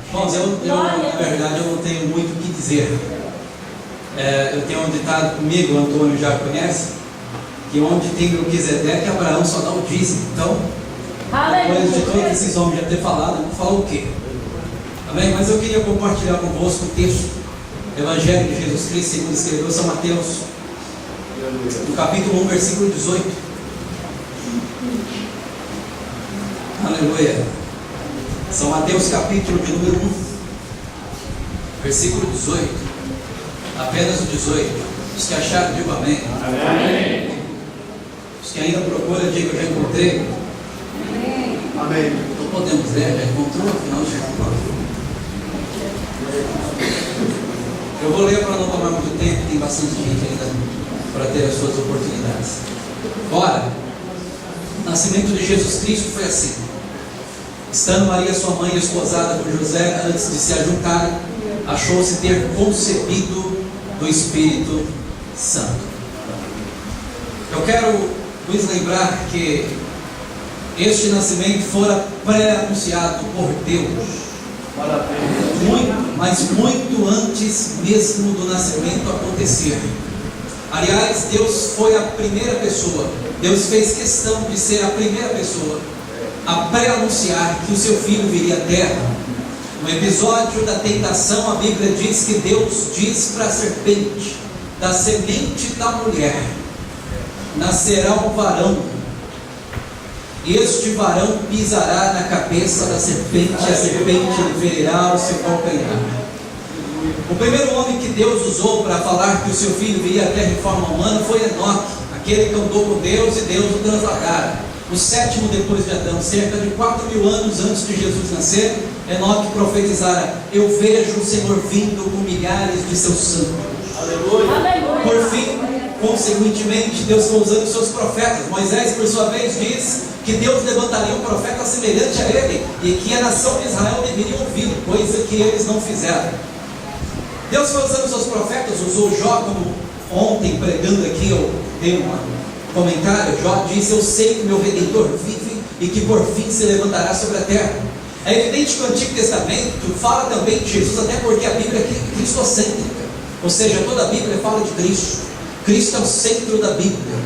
Irmãos, na verdade, eu não tenho muito o que dizer. Eu tenho um ditado comigo, o Antônio já conhece, que onde tem Melquisedeque, Abraão só dá o dízimo. Então, depois de todos esses homens já ter falado, eu vou falar o quê? Amém? Mas eu queria compartilhar convosco o texto do Evangelho de Jesus Cristo, segundo escreveu São Mateus, no capítulo 1, versículo 18. Aleluia. São Mateus, capítulo de número 1, versículo 18. Apenas o 18. Os que acharam, digam amém. Amém. Os que ainda procuram, digam, eu já encontrei. Amém. Não podemos ler, já encontrou, afinal já encontrou. Eu vou ler para não tomar muito tempo, tem bastante gente ainda para ter as suas oportunidades. Ora, o nascimento de Jesus Cristo foi assim. Estando Maria, sua mãe, esposada por José, antes de se ajuntarem, achou-se ter concebido do Espírito Santo. Eu quero vos lembrar que este nascimento fora pré-anunciado por Deus, mas muito antes mesmo do nascimento acontecer. Aliás, Deus foi a primeira pessoa, Deus fez questão de ser a primeira pessoa a pré-anunciar que o seu filho viria à terra. No episódio da tentação, a Bíblia diz que Deus diz para a serpente: da semente da mulher nascerá um varão, e este varão pisará na cabeça da serpente, e a serpente lhe ferirá o seu calcanhar. O primeiro homem que Deus usou para falar que o seu filho viria à terra em forma humana foi Enoque, aquele que andou com Deus e Deus o transladara. O sétimo depois de Adão, cerca de 4.000 anos antes de Jesus nascer, Enoque profetizara: eu vejo o Senhor vindo com milhares de seus santos. Aleluia. Por fim, consequentemente, Deus foi usando seus profetas. Moisés, por sua vez, diz que Deus levantaria um profeta semelhante a ele, e que a nação de Israel deveria ouvi-lo, coisa que eles não fizeram. Deus foi usando seus profetas, usou Jó, como ontem pregando aqui, eu dei um comentário. Jó disse: eu sei que meu Redentor vive e que por fim se levantará sobre a terra. É evidente que o Antigo Testamento fala também de Jesus, até porque a Bíblia é cristocêntrica, ou seja, toda a Bíblia fala de Cristo. Cristo é o centro da Bíblia,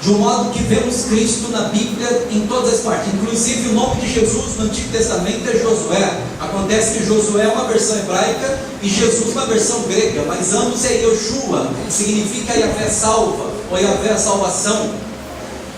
de um modo que vemos Cristo na Bíblia em todas as partes. Inclusive o nome de Jesus no Antigo Testamento é Josué. Acontece que Josué é uma versão hebraica e Jesus uma versão grega, mas ambos é Yoshua, que significa Yahvé salva, ou Yahvé salvação.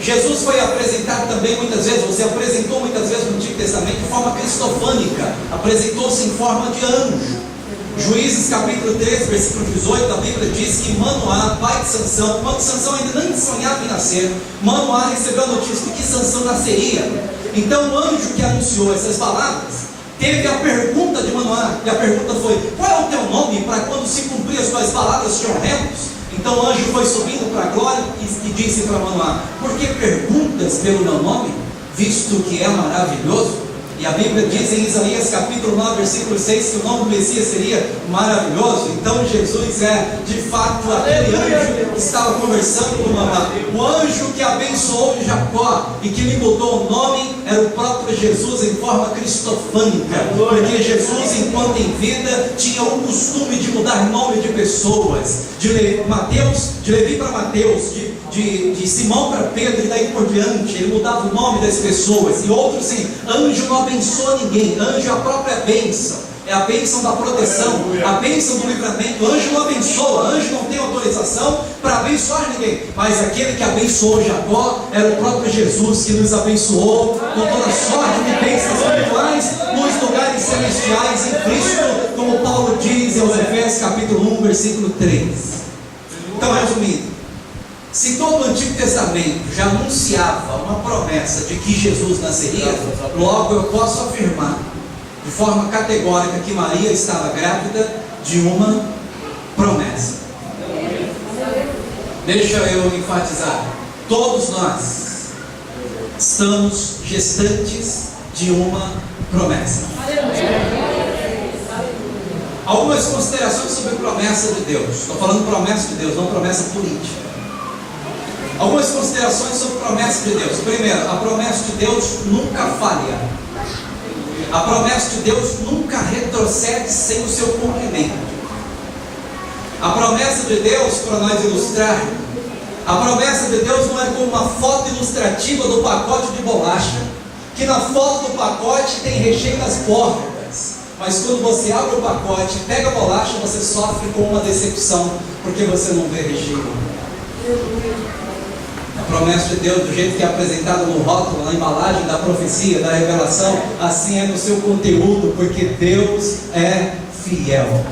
Jesus foi apresentado também muitas vezes, ou se apresentou muitas vezes no Antigo Testamento de forma cristofânica, apresentou-se em forma de anjo. Juízes capítulo 3, versículo 18, a Bíblia diz que Manoá, pai de Sansão, quando Sansão ainda nem sonhava em nascer, Manoá recebeu a notícia de que Sansão nasceria. Então o anjo que anunciou essas palavras teve a pergunta de Manoá, e a pergunta foi: qual é o teu nome, para quando se cumprir as tuas palavras te honremos? Então o anjo foi subindo para a glória e disse para Manoá: por que perguntas pelo meu nome, visto que é maravilhoso? E a Bíblia diz em Isaías capítulo 9, versículo 6, que o nome do Messias seria maravilhoso. Então Jesus é de fato aquele anjo que estava conversando com Manoá. O anjo que abençoou Jacó e que lhe mudou o nome era o próprio Jesus em forma cristofânica, porque Jesus, enquanto em vida, tinha o costume de mudar nome de pessoas, de Levi para Mateus, de Simão para Pedro e daí por diante. Ele mudava o nome das pessoas. E outros sim, anjo não abençoa ninguém, anjo é a própria bênção, é a bênção da proteção, a bênção do livramento. Anjo não abençoa, anjo não tem autorização para abençoar ninguém, mas aquele que abençoou Jacó era o próprio Jesus, que nos abençoou com toda sorte de bênçãos espirituais nos lugares celestiais em Cristo, como Paulo diz em Efésios capítulo 1, versículo 3. Então, resumindo, se todo o Antigo Testamento já anunciava uma promessa de que Jesus nasceria, logo eu posso afirmar de forma categórica que Maria estava grávida de uma promessa. Deixa eu enfatizar: todos nós estamos gestantes de uma promessa. Algumas considerações sobre a promessa de Deus. Estou falando promessa de Deus, não promessa política. Algumas considerações sobre a promessa de Deus. Primeiro, a promessa de Deus nunca falha. A promessa de Deus nunca retrocede sem o seu cumprimento. A promessa de Deus, para nós ilustrar, a promessa de Deus não é como uma foto ilustrativa do pacote de bolacha, que na foto do pacote tem recheio nas bordas, mas quando você abre o pacote, pega a bolacha, você sofre com uma decepção, porque você não vê recheio. A promessa de Deus, do jeito que é apresentada no rótulo, na embalagem da profecia, da revelação, assim é no seu conteúdo, porque Deus é fiel.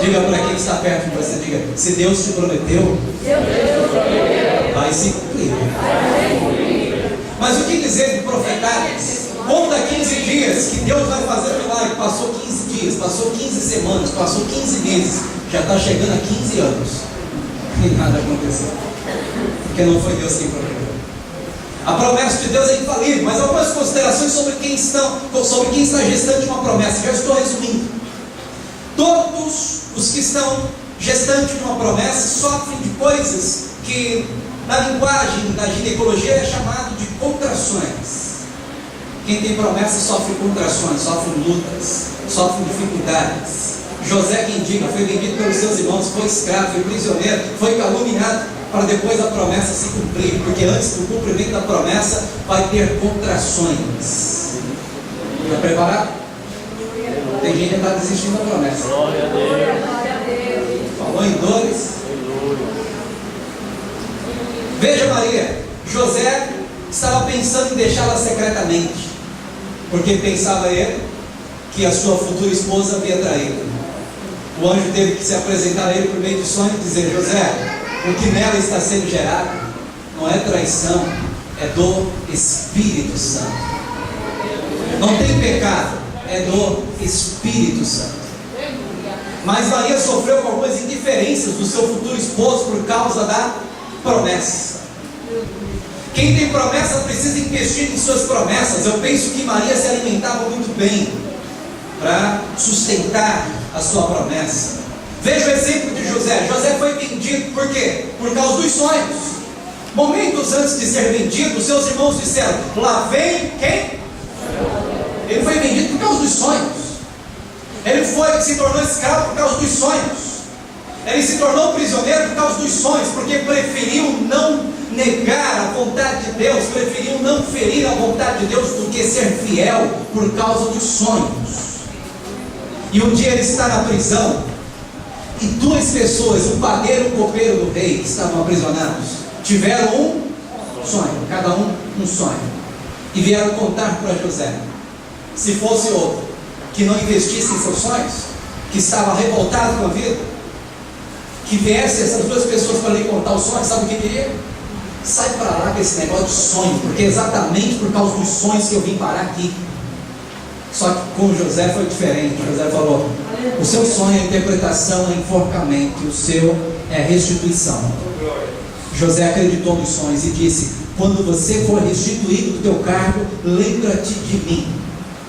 Diga para quem está perto de você, diga: se Deus te prometeu, vai se cumprir. Mas o que dizer de profetadas? Conta 15 dias que Deus vai fazer milagre. Passou 15 dias, passou 15 semanas, passou 15 meses, já está chegando a 15 anos e nada aconteceu, porque não foi Deus quem prometeu. A promessa de Deus é infalível, mas algumas considerações sobre quem está gestante uma promessa. Já estou resumindo. Todos os que estão gestantes de uma promessa sofrem de coisas que na linguagem da ginecologia é chamado de contrações. Quem tem promessa sofre contrações, sofre lutas, sofre dificuldades. José, quem diga, foi vendido pelos seus irmãos, foi escravo, foi prisioneiro, foi caluniado, para depois a promessa se cumprir, porque antes do cumprimento da promessa vai ter contrações. Está preparado? Tem gente que está desistindo da promessa. Glória a Deus. Falou em dores. Veja Maria, José estava pensando em deixá-la secretamente, porque pensava ele que a sua futura esposa havia traído. O anjo teve que se apresentar a ele por meio de sonho e dizer: José, o que nela está sendo gerado não é traição, é do Espírito Santo. Não tem pecado, é do Espírito Santo. Mas Maria sofreu com algumas indiferenças do seu futuro esposo por causa da promessa. Quem tem promessa precisa investir em suas promessas. Eu penso que Maria se alimentava muito bem para sustentar a sua promessa. Veja o exemplo de José. José foi vendido por quê? Por causa dos sonhos. Momentos antes de ser vendido, seus irmãos disseram: lá vem quem? Ele foi vendido por causa dos sonhos. Ele se tornou escravo por causa dos sonhos. Ele se tornou prisioneiro por causa dos sonhos, porque preferiu não negar a vontade de Deus, preferiu não ferir a vontade de Deus do que ser fiel por causa dos sonhos. E um dia ele está na prisão, e duas pessoas, um padeiro e um copeiro do rei, que estavam aprisionados, tiveram um sonho, cada um sonho, e vieram contar para José. Se fosse outro que não investisse em seus sonhos, que estava revoltado com a vida, que viesse essas duas pessoas para lhe contar o sonho, sabe o que diria? Sai para lá com esse negócio de sonho, porque é exatamente por causa dos sonhos que eu vim parar aqui. Só que com José foi diferente. José falou: o seu sonho é interpretação, é enforcamento, e o seu é restituição. José acreditou nos sonhos e disse: quando você for restituído do teu cargo, lembra-te de mim.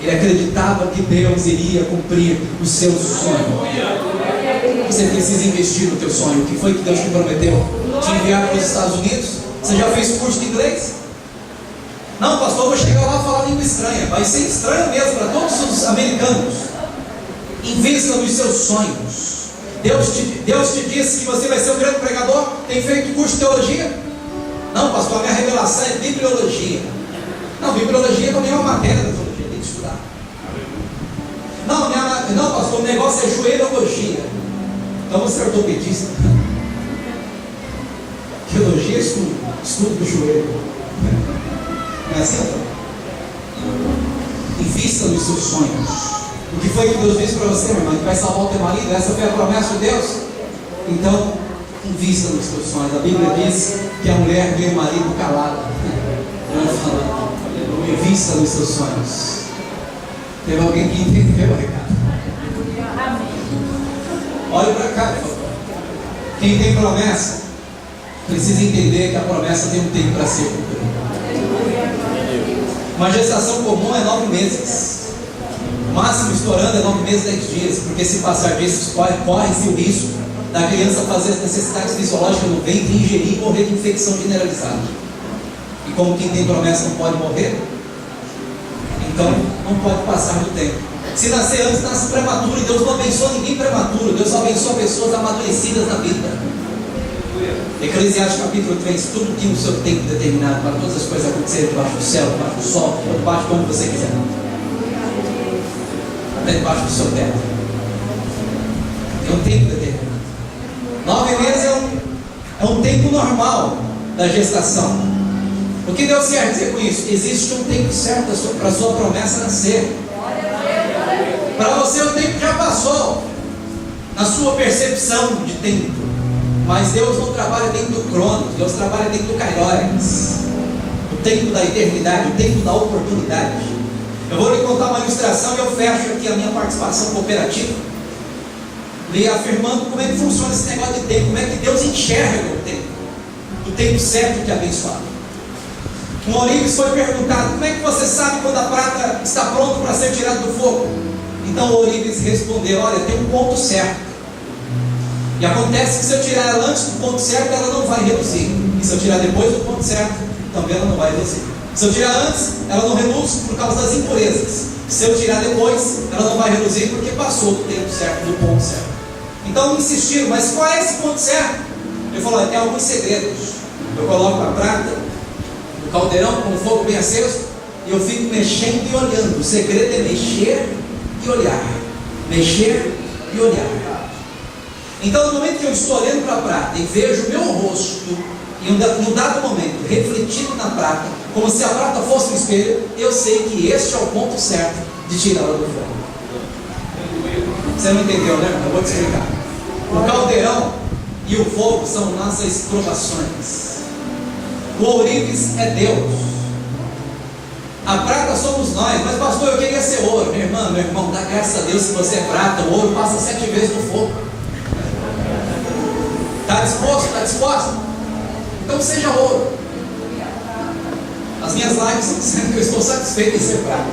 Ele acreditava que Deus iria cumprir o seu sonho. Você precisa investir no teu sonho. O que foi que Deus te prometeu? Te enviar para os Estados Unidos? Você já fez curso de inglês? Não, pastor, eu vou chegar lá e falar língua estranha. Vai ser estranho mesmo para todos os americanos. Invista nos seus sonhos. Deus te disse que você vai ser um grande pregador. Tem feito curso de teologia? Não, pastor, a minha revelação é bibliologia. Não, bibliologia também é uma matéria da teologia, tem que estudar. Não, pastor, o negócio é joelhologia. Então você é ortopedista. Teologia é estudo do joelho. Não é assim? Invista nos seus sonhos. O que foi que Deus disse para você, meu irmão? Que vai salvar o teu marido? Essa foi a promessa de Deus? Então, invista nos seus sonhos. A Bíblia diz que a mulher vê o marido calado. Invista nos seus sonhos. Teve alguém que entendeu o recado? Olhe para cá, por favor. Quem tem promessa precisa entender que a promessa tem um tempo para ser cumprida. Uma gestação comum é 9 meses. O máximo estourando é 9 meses, 10 dias. Porque se passar disso, corre-se o risco da criança fazer as necessidades fisiológicas no ventre, ingerir e morrer de infecção generalizada. E como quem tem promessa não pode morrer, Então não pode passar do tempo. Se nascer antes, nasce prematuro, e Deus não abençoa ninguém prematuro. Deus só abençoa pessoas amadurecidas na vida. Eclesiastes capítulo 3: tudo tem o seu tempo determinado para todas as coisas acontecerem debaixo do céu, debaixo do sol, ou debaixo como você quiser, até debaixo do seu teto. Tem um tempo determinado. 9 meses é um tempo normal da gestação. O que Deus quer dizer com isso? Existe um tempo certo para a sua promessa nascer. Para você o tempo já passou, na sua percepção de tempo. Mas Deus não trabalha dentro do cronos, Deus trabalha dentro do kairos, o tempo da eternidade, o tempo da oportunidade. Eu vou lhe contar uma ilustração e eu fecho aqui a minha participação cooperativa, lhe afirmando como é que funciona esse negócio de tempo, como é que Deus enxerga o tempo certo de abençoar. Um ourives foi perguntado: como é que você sabe quando a prata está pronta para ser tirada do fogo? Então o ourives respondeu: olha, tem um ponto certo. E acontece que se eu tirar ela antes do ponto certo, ela não vai reduzir. E se eu tirar depois do ponto certo, também ela não vai reduzir. Se eu tirar antes, ela não reduz por causa das impurezas. Se eu tirar depois, ela não vai reduzir porque passou do tempo certo, do ponto certo. Então insistiram: mas qual é esse ponto certo? Ele falou: tem alguns segredos. Eu coloco a prata no caldeirão com o fogo bem aceso e eu fico mexendo e olhando. O segredo é mexer e olhar. Mexer e olhar. Então, no momento que eu estou olhando para a prata e vejo o meu rosto, em um dado momento, refletido na prata, como se a prata fosse um espelho, eu sei que este é o ponto certo de tirá-la do fogo. Você não entendeu, né? Eu vou te explicar. O caldeirão e o fogo são nossas provações. O ourives é Deus. A prata somos nós. Mas pastor, eu queria ser ouro. Meu irmão, dá graças a Deus se você é prata. O ouro passa 7 vezes no fogo. Está disposto? Está disposta? Então seja ouro. As minhas lives estão dizendo que eu estou satisfeito em ser prata.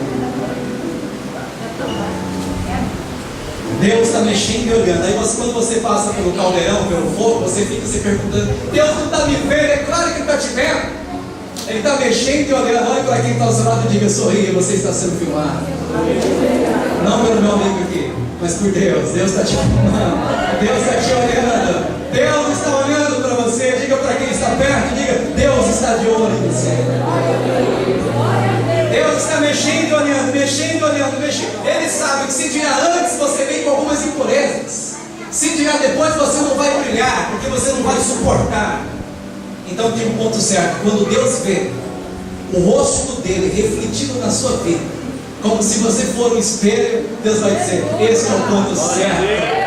Deus está mexendo e olhando. Aí quando você passa pelo caldeirão, pelo fogo, você fica se perguntando: Deus não está me vendo? É claro que Ele está te vendo. Ele está mexendo e olhando. Olha para quem está ao seu lado e diga: sorria, você está sendo filmado. Não pelo meu amigo aqui, mas por Deus. Deus está te filmando. Deus está te olhando. Deus está olhando para você. Diga para quem está perto, diga: Deus está de olho em você. Deus está mexendo e olhando, mexendo e olhando, mexendo. Ele sabe que se tirar antes, você vem com algumas impurezas. Se tirar depois, você não vai brilhar, porque você não vai suportar. Então tem um ponto certo. Quando Deus vê o rosto dele refletido na sua vida, como se você for um espelho, Deus vai dizer: esse é o ponto certo.